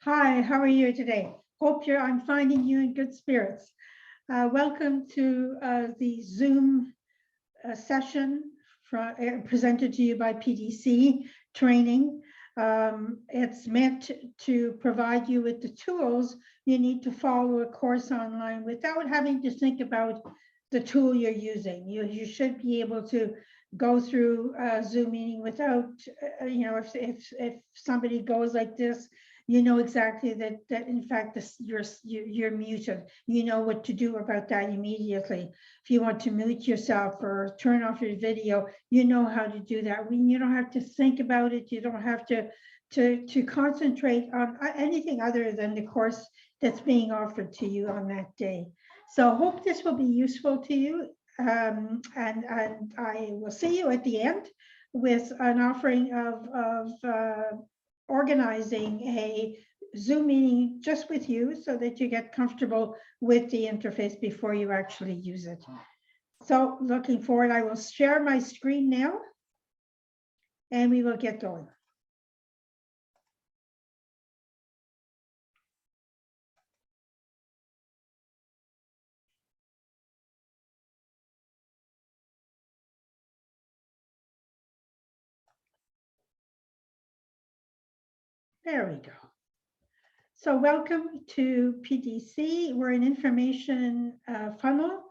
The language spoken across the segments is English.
Hi, how are you today? I'm finding you in good spirits. Welcome to the Zoom session presented to you by PDC training. It's meant to provide you with the tools you need to follow a course online without having to think about the tool you're using. You should be able to go through a Zoom meeting without, if somebody goes like this, you know exactly that in fact you're muted. You know what to do about that immediately. If you want to mute yourself or turn off your video, you know how to do that. You don't have to think about it. You don't have to concentrate on anything other than the course that's being offered to you on that day. So hope this will be useful to you. And I will see you at the end with an offering of organizing a Zoom meeting just with you so that you get comfortable with the interface before you actually use it. So looking forward, I will share my screen now and we will get going. There we go. So welcome to PDC. We're an information funnel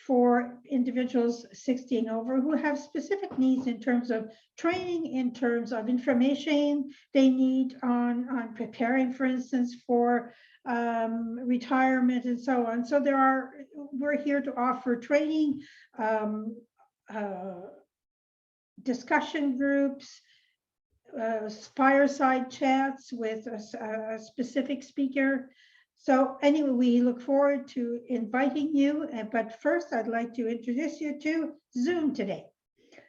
for individuals 60 and over who have specific needs in terms of training, in terms of information they need on preparing, for instance, for retirement and so on. So we're here to offer training, discussion groups, fireside chats with a specific speaker. So anyway, we look forward to inviting you. But first, I'd like to introduce you to Zoom today.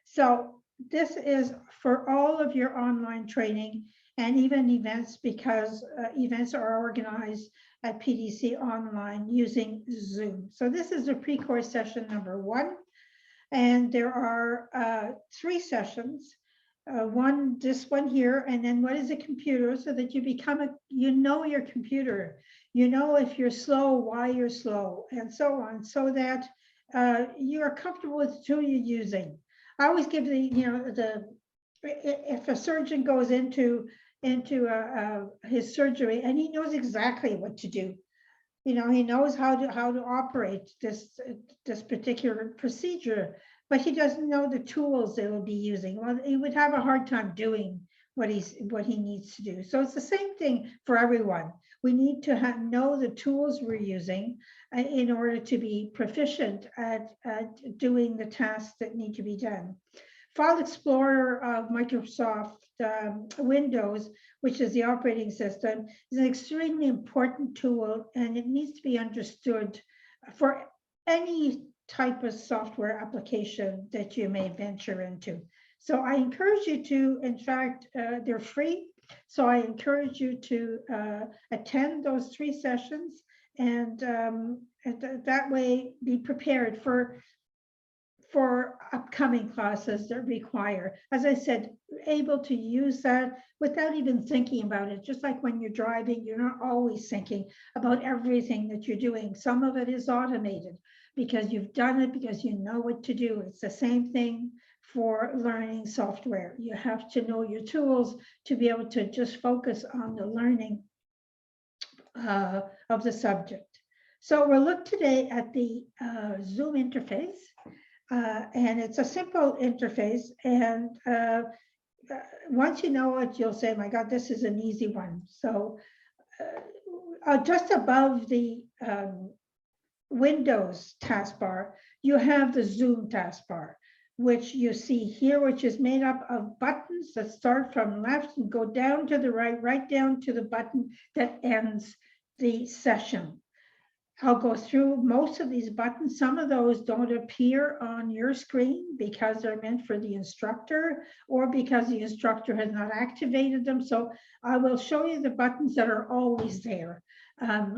So this is for all of your online training and even events, because events are organized at PDC online using Zoom. So this is a pre-course session number 1. And there are 3 sessions. This one here, and then what is a computer, so that you know your computer, you know if you're slow, why you're slow, and so on, so that you are comfortable with the tool you're using. I always give if a surgeon goes into his surgery and he knows exactly what to do, he knows how to operate this particular procedure, but he doesn't know the tools they will be using. Well, he would have a hard time doing what he needs to do. So it's the same thing for everyone. We need to know the tools we're using in order to be proficient at doing the tasks that need to be done. File Explorer of Microsoft Windows, which is the operating system, is an extremely important tool, and it needs to be understood for any type of software application that you may venture into. So I encourage you to, in fact, they're free. So I encourage you to attend those 3 sessions, and that way be prepared for upcoming classes that require, as I said, able to use that without even thinking about it. Just like when you're driving, you're not always thinking about everything that you're doing. Some of it is automated because you've done it, because you know what to do. It's the same thing for learning software. You have to know your tools to be able to just focus on the learning of the subject. So we'll look today at the Zoom interface. And it's a simple interface, and once you know it, you'll say, my God, this is an easy one. So just above the Windows taskbar, you have the Zoom taskbar, which you see here, which is made up of buttons that start from left and go down to the right down to the button that ends the session. I'll go through most of these buttons. Some of those don't appear on your screen because they're meant for the instructor or because the instructor has not activated them. So I will show you the buttons that are always there,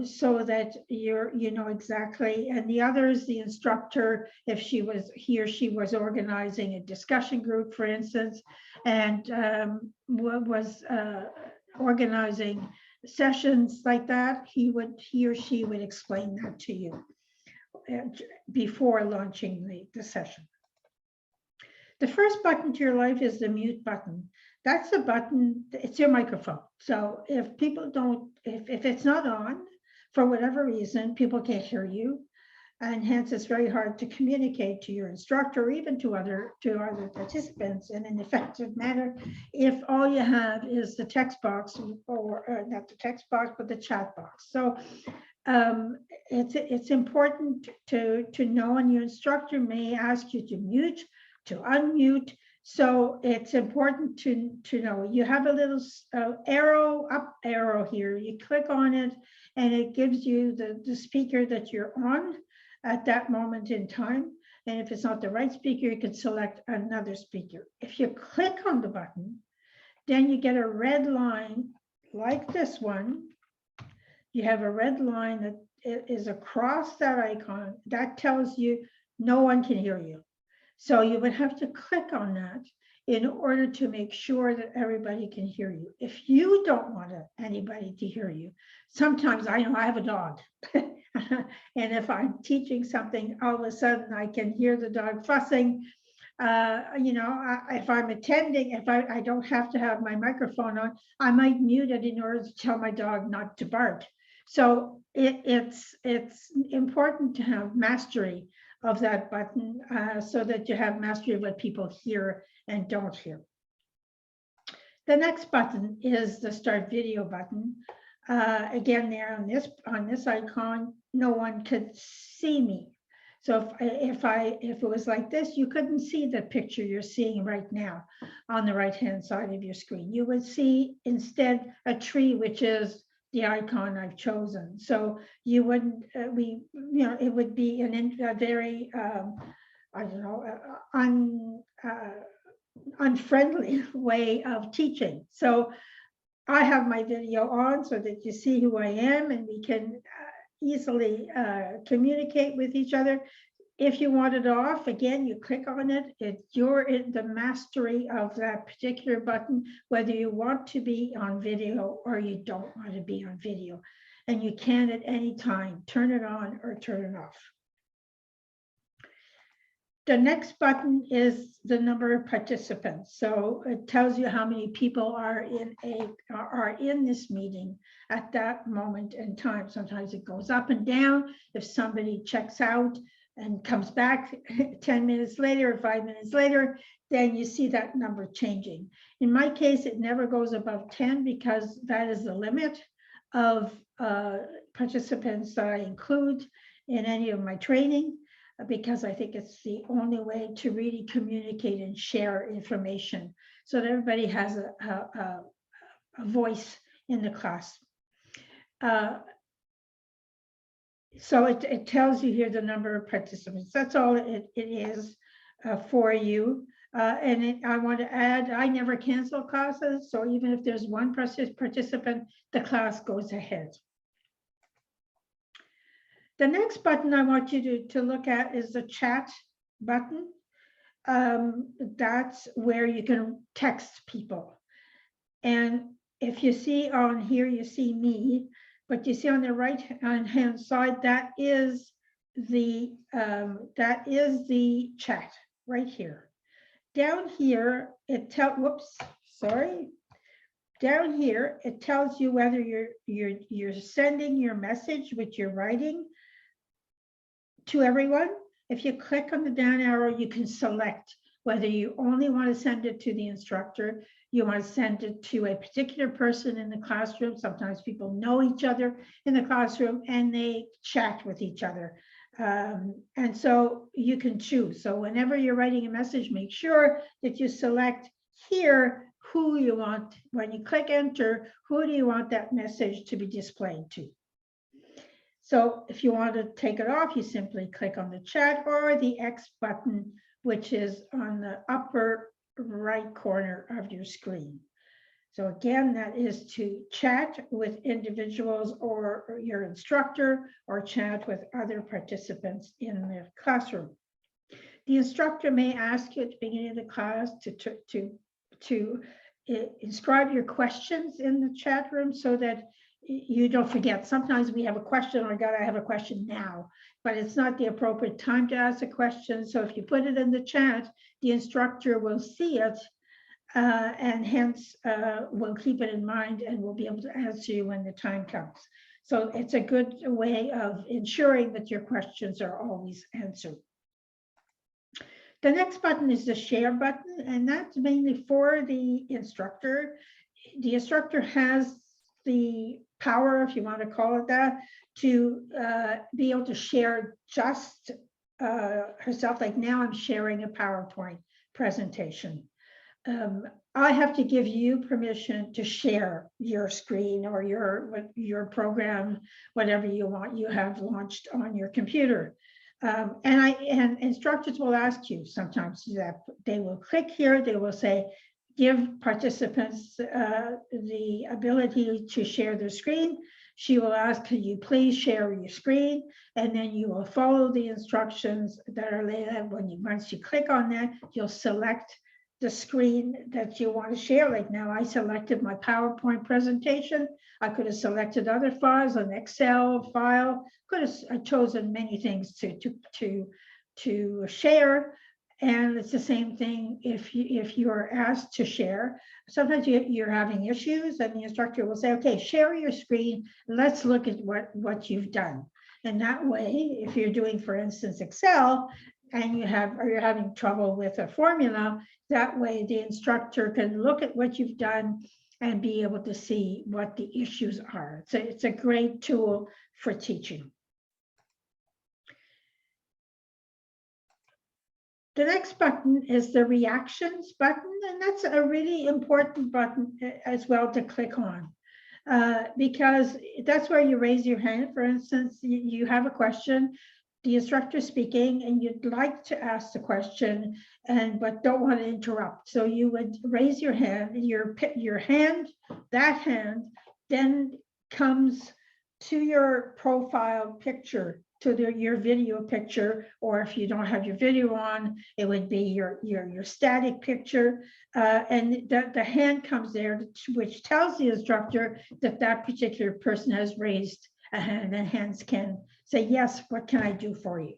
so that you know exactly. And the others, the instructor, if he or she was organizing a discussion group, for instance, and was organizing sessions like that, he or she would explain that to you before launching the session. The first button to your life is the mute button. That's the button, it's your microphone. So if people don't, if it's not on, for whatever reason, people can't hear you. And hence it's very hard to communicate to your instructor or even to other participants in an effective manner if all you have is the text box, or not the text box, but the chat box. So it's important to know, and your instructor may ask you to mute, to unmute. So it's important to know. You have a little up arrow here. You click on it and it gives you the speaker that you're on at that moment in time. And if it's not the right speaker, you can select another speaker. If you click on the button, then you get a red line like this one. You have a red line that is across that icon. That tells you no one can hear you. So you would have to click on that in order to make sure that everybody can hear you. If you don't want anybody to hear you, sometimes I know I have a dog. And if I'm teaching something, all of a sudden I can hear the dog fussing. If I'm attending, if I don't have to have my microphone on, I might mute it in order to tell my dog not to bark. So it's important to have mastery of that button so that you have mastery of what people hear and don't hear. The next button is the start video button. Again, there on this icon, no one could see me. So if it was like this, you couldn't see the picture you're seeing right now on the right-hand side of your screen. You would see instead a tree, which is the icon I've chosen. So you wouldn't, it would be a very, unfriendly way of teaching. So I have my video on so that you see who I am and we can easily communicate with each other. If you want it off, again, you click on it. You're in the mastery of that particular button, whether you want to be on video or you don't want to be on video. And you can at any time turn it on or turn it off. The next button is the number of participants. So it tells you how many people are in this meeting at that moment in time. Sometimes it goes up and down. If somebody checks out and comes back 10 minutes later or 5 minutes later, then you see that number changing. In my case, it never goes above 10 because that is the limit of participants that I include in any of my training, because I think it's the only way to really communicate and share information so that everybody has a voice in the class. So it tells you here the number of participants. That's all it is for you. I want to add, I never cancel classes. So even if there's one participant, the class goes ahead. The next button I want you to look at is the chat button. That's where you can text people. And if you see on here, you see me, but you see on the right hand side, that is the chat right here. Down here, down here, it tells you whether you're sending your message, which you're writing, to everyone. If you click on the down arrow, you can select whether you only want to send it to the instructor, you want to send it to a particular person in the classroom. Sometimes people know each other in the classroom and they chat with each other. And so you can choose. So whenever you're writing a message, make sure that you select here who you want. When you click enter, who do you want that message to be displayed to? So if you want to take it off, you simply click on the chat or the X button, which is on the upper right corner of your screen. So again, that is to chat with individuals or your instructor, or chat with other participants in the classroom. The instructor may ask you at the beginning of the class to inscribe your questions in the chat room so that you don't forget. Sometimes we have a question, or God, I have a question now, but it's not the appropriate time to ask a question. So if you put it in the chat, the instructor will see it, and hence will keep it in mind and will be able to answer you when the time comes. So it's a good way of ensuring that your questions are always answered. The next button is the share button, and that's mainly for the instructor. The instructor has the power, if you want to call it that, to be able to share just herself. Like now I'm sharing a PowerPoint presentation. I have to give you permission to share your screen or your program, whatever you want you have launched on your computer. And instructors will ask you sometimes that they will click here, they will say, give participants the ability to share their screen. She will ask, can you please share your screen? And then you will follow the instructions that are laid out. Once you click on that, you'll select the screen that you want to share. Like now I selected my PowerPoint presentation. I could have selected other files, an Excel file, could have chosen many things to share. And it's the same thing if you are asked to share. Sometimes you're having issues and the instructor will say, okay, share your screen. Let's look at what you've done. And that way, if you're doing, for instance, Excel, and you're having trouble with a formula, that way the instructor can look at what you've done and be able to see what the issues are. So it's a great tool for teaching. The next button is the reactions button, and that's a really important button as well to click on. Because that's where you raise your hand. For instance, you have a question, the instructor speaking, and you'd like to ask the question, but don't want to interrupt. So you would raise your hand, that hand then comes to your profile picture, to your video picture, or if you don't have your video on, it would be your static picture. And the hand comes there, which tells the instructor that that particular person has raised a hand, and hands can say, yes, what can I do for you?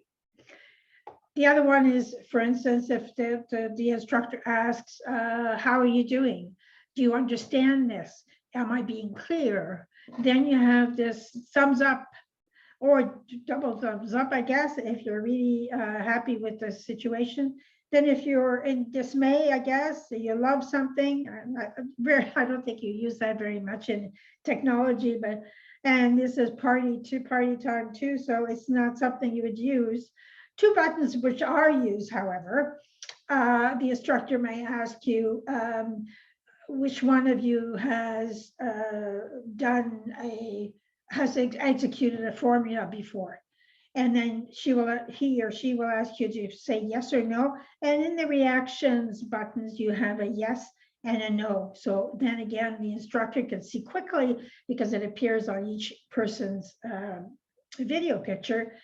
The other one is, for instance, if the instructor asks, how are you doing? Do you understand this? Am I being clear? Then you have this thumbs up or double thumbs up, I guess, if you're really happy with the situation. Then if you're in dismay, I guess, you love something, I don't think you use that very much in technology, and this is party time too, so it's not something you would use. Two buttons which are used, however, the instructor may ask you, which one of you has executed a formula before? And then he or she will ask you to say yes or no. And in the reactions buttons, you have a yes and a no. So then again, the instructor can see quickly, because it appears on each person's video picture,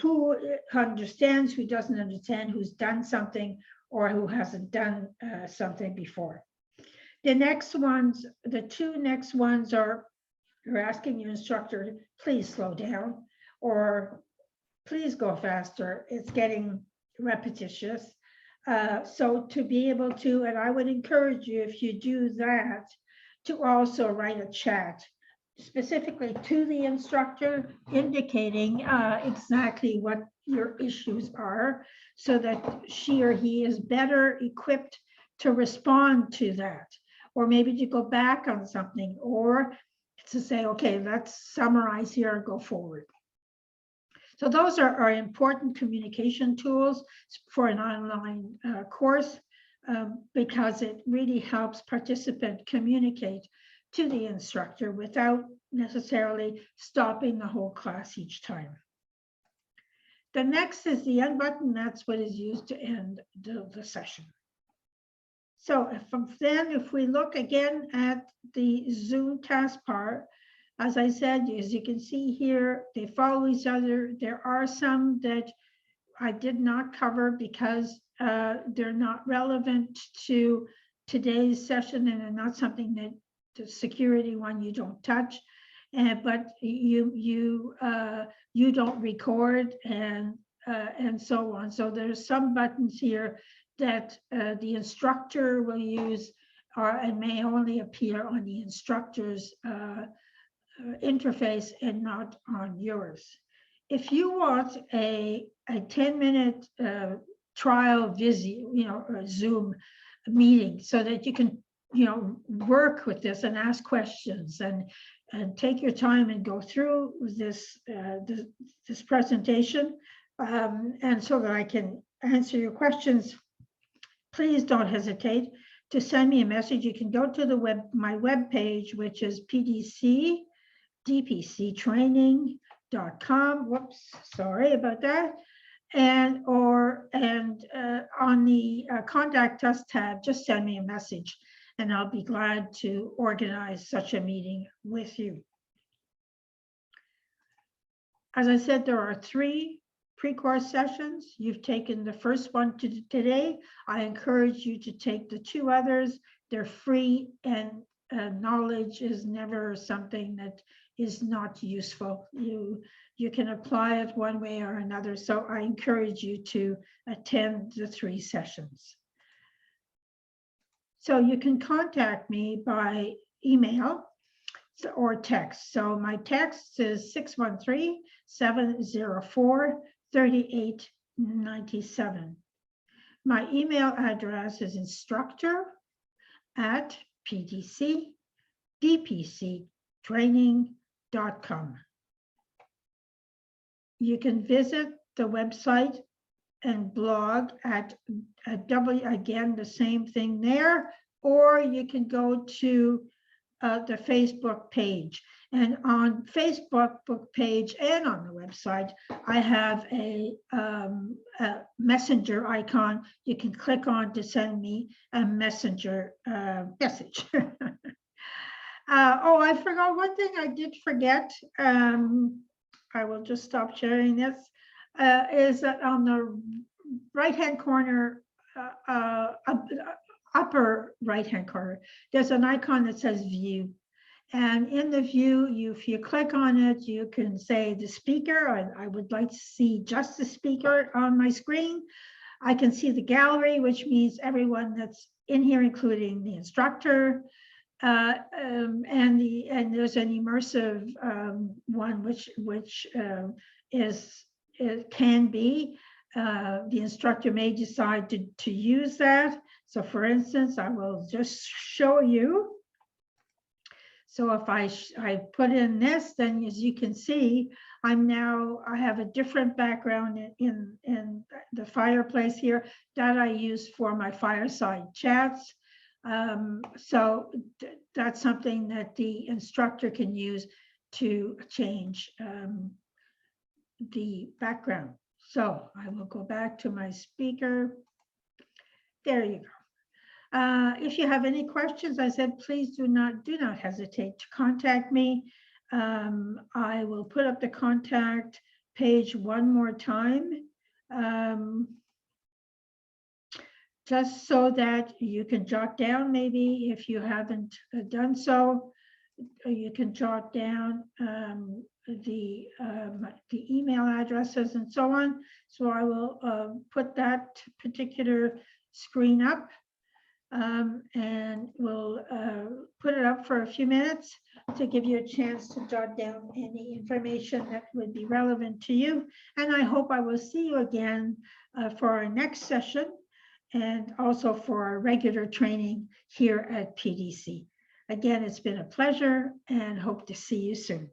who understands, who doesn't understand, who's done something, or who hasn't done something before. The two next ones are, you're asking your instructor, please slow down, or please go faster. It's getting repetitious. So to be able to, and I would encourage you, if you do that, to also write a chat specifically to the instructor, indicating exactly what your issues are, so that she or he is better equipped to respond to that, or maybe to go back on something, or to say, okay, let's summarize here and go forward. So those are important communication tools for an online course, because it really helps participant communicate to the instructor without necessarily stopping the whole class each time. The next is the end button. That's what is used to end the session. So if we look again at the Zoom taskbar, as I said, as you can see here, they follow each other. There are some that I did not cover because they're not relevant to today's session, and they're not something that the security one you don't touch, but you don't record and so on. So there's some buttons here that the instructor will use and may only appear on the instructor's interface and not on yours. If you want a 10-minute trial visit, or a Zoom meeting, so that you can, work with this and ask questions and take your time and go through this this presentation, and so that I can answer your questions, please don't hesitate to send me a message. You can go to my web page, which is dpctraining.com. Whoops, sorry about that. And on the contact us tab, just send me a message and I'll be glad to organize such a meeting with you. As I said, there are 3 pre-course sessions. You've taken the first one today. I encourage you to take the 2 others. They're free, and knowledge is never something that is not useful. You can apply it one way or another. So I encourage you to attend the 3 sessions. So you can contact me by email or text. So my text is 613-704-3897. My email address is instructor@pdctraining.com. You can visit the website and blog at again, the same thing there, or you can go to the Facebook page. And on Facebook page and on the website, I have a messenger icon you can click on to send me a messenger message. Oh, I forgot one thing I did forget. I will just stop sharing this. Is that on the right-hand corner, upper right-hand corner, there's an icon that says view. And in the view, if you click on it, you can say the speaker. I would like to see just the speaker on my screen. I can see the gallery, which means everyone that's in here, including the instructor. And there's an immersive one, which it can be. The instructor may decide to use that. So for instance, I will just show you. So if I put in this, then as you can see, I have a different background in the fireplace here that I use for my fireside chats. So that's something that the instructor can use to change the background. So I will go back to my speaker. There you go. If you have any questions, I said, please do not hesitate to contact me. I will put up the contact page one more time, just so that you can jot down, maybe if you haven't done so, you can jot down the email addresses and so on. So I will put that particular screen up. And we'll put it up for a few minutes to give you a chance to jot down any information that would be relevant to you. And I hope I will see you again for our next session, and also for our regular training here at PDC. Again, it's been a pleasure, and hope to see you soon.